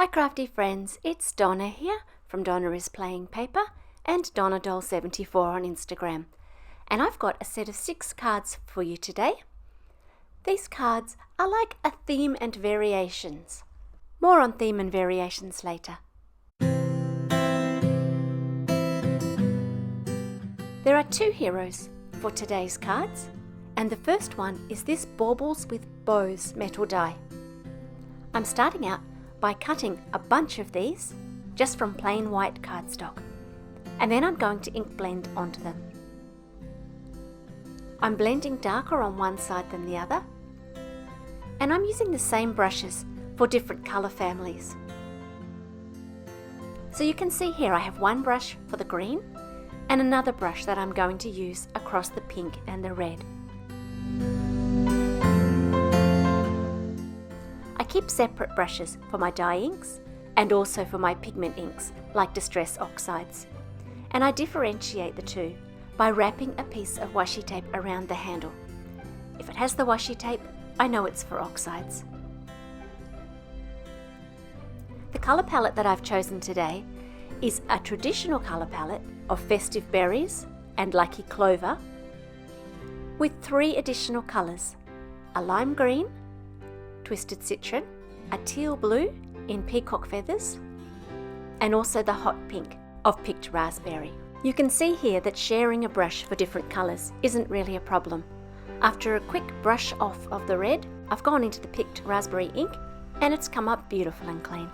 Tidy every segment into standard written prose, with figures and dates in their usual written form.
Hi crafty friends, it's Donna here from Donna is Playing Paper and DonnaDoll74 on Instagram. And I've got a set of 6 cards for you today. These cards are like a theme and variations. More on theme and variations later. There are 2 heroes for today's cards, and the first one is this Baubles with Bows metal die. I'm starting out by cutting a bunch of these just from plain white cardstock, and then I'm going to ink blend onto them. I'm blending darker on one side than the other, and I'm using the same brushes for different colour families. So you can see here I have one brush for the green and another brush that I'm going to use across the pink and the red. I keep separate brushes for my dye inks and also for my pigment inks like Distress Oxides, and I differentiate the two by wrapping a piece of washi tape around the handle. If it has the washi tape, I know it's for oxides. The colour palette that I've chosen today is a traditional colour palette of festive berries and lucky clover with 3 additional colours: a lime green, twisted citron, a teal blue in peacock feathers, and also the hot pink of picked raspberry. You can see here that sharing a brush for different colours isn't really a problem. After a quick brush off of the red, I've gone into the picked raspberry ink and it's come up beautiful and clean.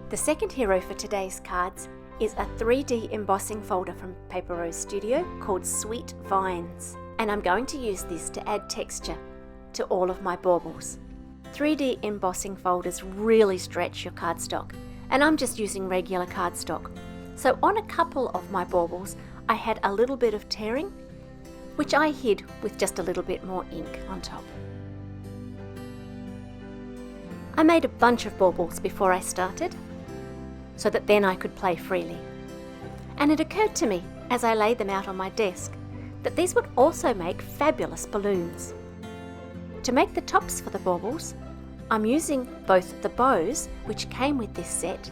The second hero for today's cards is a 3D embossing folder from Paper Rose Studio called Sweet Vines, and I'm going to use this to add texture to all of my baubles. 3D embossing folders really stretch your cardstock, and I'm just using regular cardstock. So on a couple of my baubles, I had a little bit of tearing, which I hid with just a little bit more ink on top. I made a bunch of baubles before I started, so that then I could play freely. And it occurred to me, as I laid them out on my desk, that these would also make fabulous balloons. To make the tops for the baubles, I'm using both the bows, which came with this set,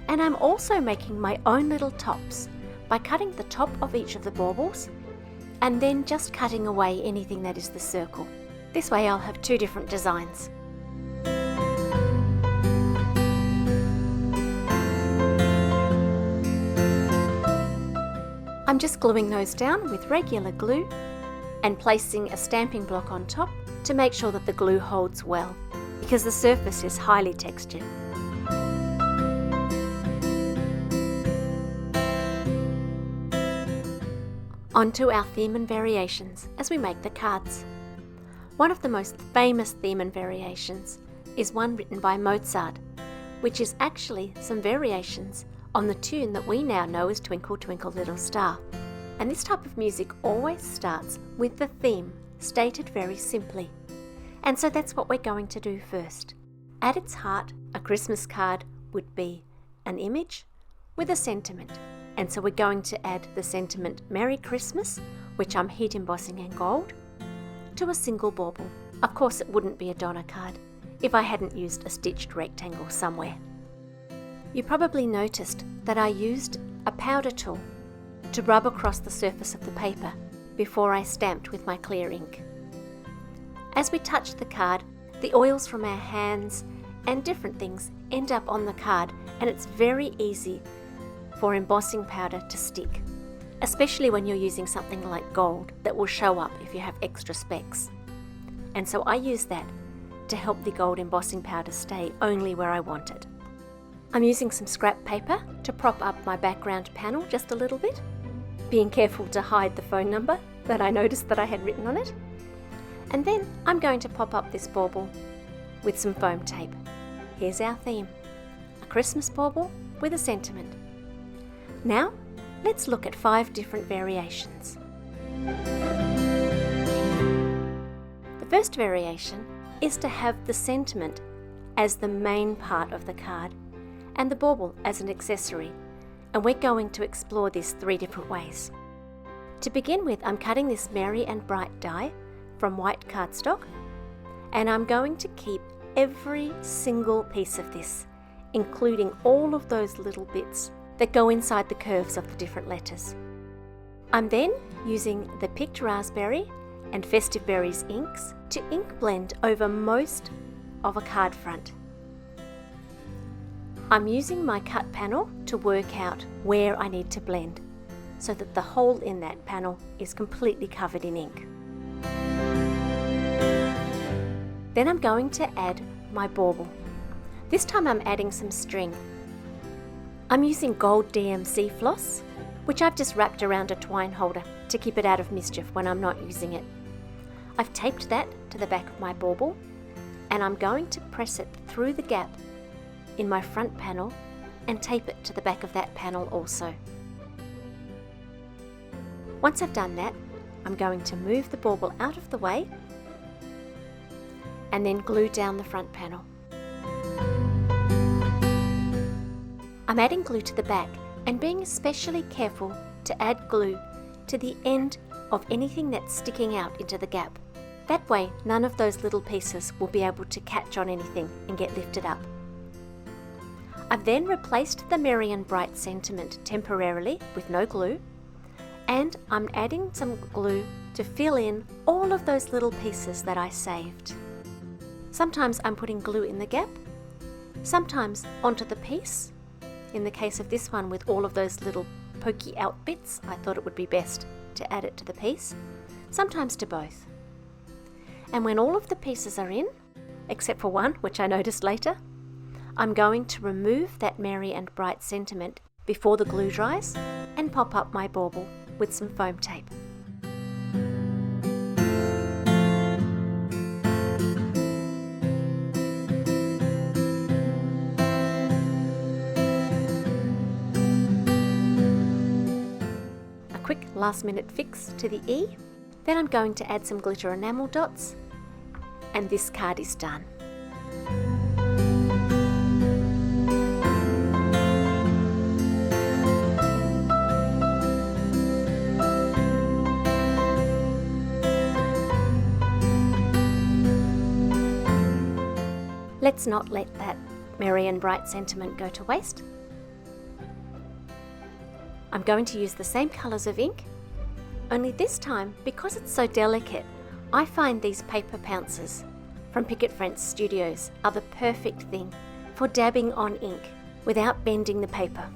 and I'm also making my own little tops by cutting the top of each of the baubles and then just cutting away anything that is the circle. This way I'll have 2 different designs. I'm just gluing those down with regular glue and placing a stamping block on top to make sure that the glue holds well, because the surface is highly textured. On to our theme and variations as we make the cards. One of the most famous theme and variations is one written by Mozart, which is actually some variations on the tune that we now know as Twinkle Twinkle Little Star. And this type of music always starts with the theme stated very simply. And so that's what we're going to do first. At its heart, a Christmas card would be an image with a sentiment. And so we're going to add the sentiment Merry Christmas, which I'm heat embossing in gold, to a single bauble. Of course, it wouldn't be a Donna card if I hadn't used a stitched rectangle somewhere. You probably noticed that I used a powder tool to rub across the surface of the paper before I stamped with my clear ink. As we touch the card, the oils from our hands and different things end up on the card, and it's very easy for embossing powder to stick, especially when you're using something like gold that will show up if you have extra specks. And so I use that to help the gold embossing powder stay only where I want it. I'm using some scrap paper to prop up my background panel just a little bit, being careful to hide the phone number that I noticed that I had written on it. And then I'm going to pop up this bauble with some foam tape. Here's our theme, a Christmas bauble with a sentiment. Now, let's look at 5 different variations. The first variation is to have the sentiment as the main part of the card and the bauble as an accessory, and we're going to explore this 3 different ways. To begin with, I'm cutting this merry and bright die from white cardstock, and I'm going to keep every single piece of this including all of those little bits that go inside the curves of the different letters. I'm then using the Picked Raspberry and Festive Berries inks to ink blend over most of a card front. I'm using my cut panel to work out where I need to blend so that the hole in that panel is completely covered in ink. Then I'm going to add my bauble. This time I'm adding some string. I'm using gold DMC floss, which I've just wrapped around a twine holder to keep it out of mischief when I'm not using it. I've taped that to the back of my bauble, and I'm going to press it through the gap in my front panel and tape it to the back of that panel also. Once I've done that, I'm going to move the bauble out of the way and then glue down the front panel. I'm adding glue to the back and being especially careful to add glue to the end of anything that's sticking out into the gap. That way, none of those little pieces will be able to catch on anything and get lifted up. I've then replaced the Merry and Bright sentiment temporarily with no glue, and I'm adding some glue to fill in all of those little pieces that I saved. Sometimes I'm putting glue in the gap, sometimes onto the piece. In the case of this one with all of those little pokey out bits, I thought it would be best to add it to the piece, sometimes to both. And when all of the pieces are in, except for one, which I noticed later, I'm going to remove that Merry and Bright sentiment before the glue dries and pop up my bauble with some foam tape. A quick last minute fix to the E. Then I'm going to add some glitter enamel dots, and this card is done. Let's not let that Merry and Bright sentiment go to waste. I'm going to use the same colours of ink, only this time, because it's so delicate, I find these paper Pouncers from Picket Studios are the perfect thing for dabbing on ink without bending the paper.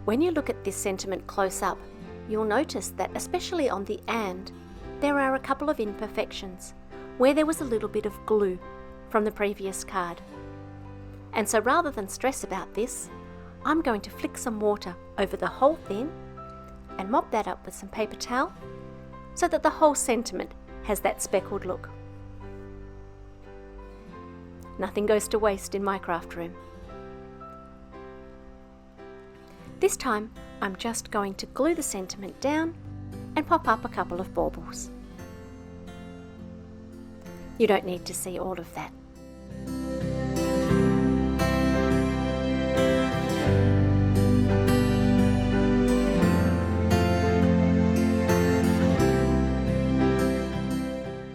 When you look at this sentiment close up, you'll notice that especially on the "and", there are a couple of imperfections where there was a little bit of glue from the previous card. And so rather than stress about this, I'm going to flick some water over the whole thing and mop that up with some paper towel so that the whole sentiment has that speckled look. Nothing goes to waste in my craft room. This time I'm just going to glue the sentiment down and pop up a couple of baubles. You don't need to see all of that.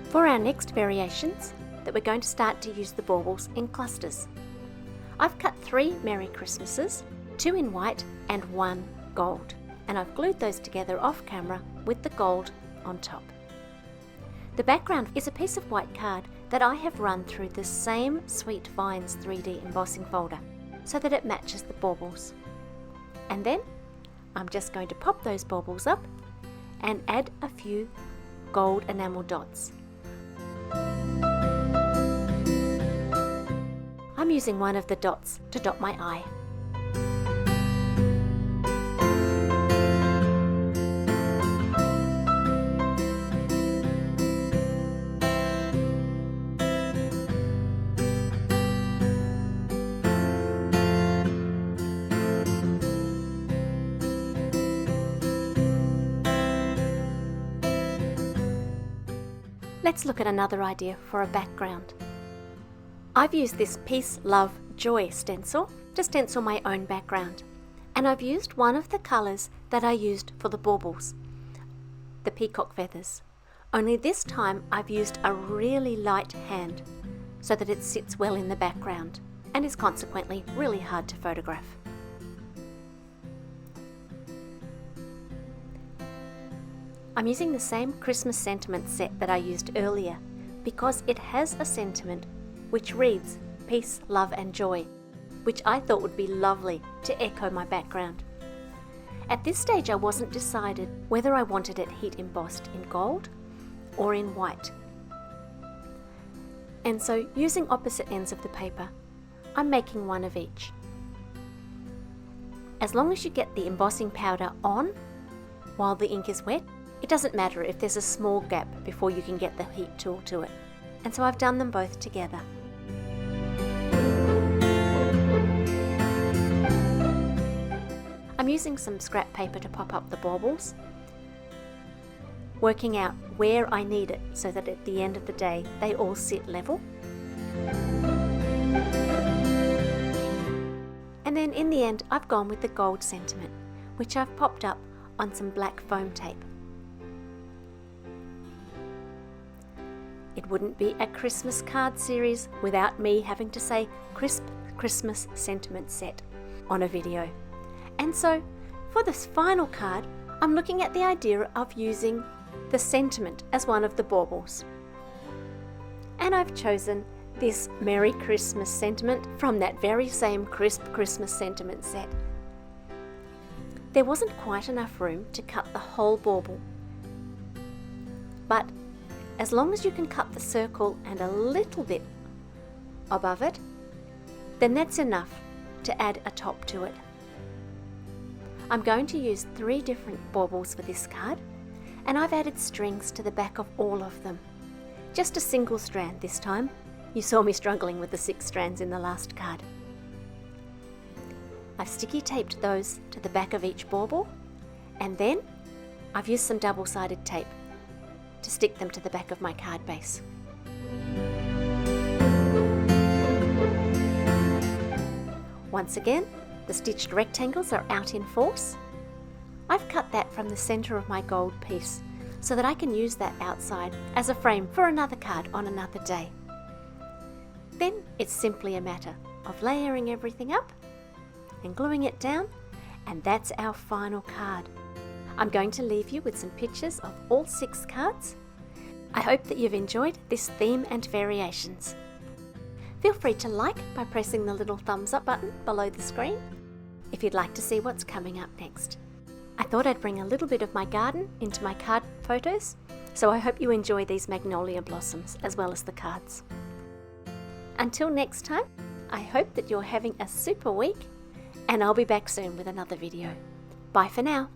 For our next variations, that we're going to start to use the baubles in clusters. I've cut 3 Merry Christmases, 2 in white and 1 gold, and I've glued those together off camera with the gold on top. The background is a piece of white card that I have run through the same Sweet Vines 3D embossing folder so that it matches the baubles. And then I'm just going to pop those baubles up and add a few gold enamel dots. I'm using one of the dots to dot my eye. Let's look at another idea for a background. I've used this Peace, Love, Joy stencil to stencil my own background, And I've used one of the colours that I used for the baubles, the peacock feathers. Only this time I've used a really light hand so that it sits well in the background and is consequently really hard to photograph. I'm using the same Christmas sentiment set that I used earlier because it has a sentiment which reads peace, love and joy, which I thought would be lovely to echo my background. At this stage I wasn't decided whether I wanted it heat embossed in gold or in white. And so, using opposite ends of the paper, I'm making one of each. As long as you get the embossing powder on while the ink is wet, it doesn't matter if there's a small gap before you can get the heat tool to it. And so I've done them both together. I'm using some scrap paper to pop up the baubles, working out where I need it so that at the end of the day they all sit level. And then in the end I've gone with the gold sentiment, which I've popped up on some black foam tape. It wouldn't be a Christmas card series without me having to say crisp Christmas sentiment set on a video. And so for this final card, I'm looking at the idea of using the sentiment as one of the baubles. And I've chosen this Merry Christmas sentiment from that very same crisp Christmas sentiment set. There wasn't quite enough room to cut the whole bauble, but as long as you can cut the circle and a little bit above it, then that's enough to add a top to it. I'm going to use 3 different baubles for this card, and I've added strings to the back of all of them. Just a single strand this time. You saw me struggling with the 6 strands in the last card. I've sticky taped those to the back of each bauble, and then I've used some double-sided tape to stick them to the back of my card base. Once again, the stitched rectangles are out in force. I've cut that from the center of my gold piece so that I can use that outside as a frame for another card on another day. Then it's simply a matter of layering everything up and gluing it down, and that's our final card. I'm going to leave you with some pictures of all 6 cards. I hope that you've enjoyed this theme and variations. Feel free to like by pressing the little thumbs up button below the screen if you'd like to see what's coming up next. I thought I'd bring a little bit of my garden into my card photos, so I hope you enjoy these magnolia blossoms as well as the cards. Until next time, I hope that you're having a super week, and I'll be back soon with another video. Bye for now.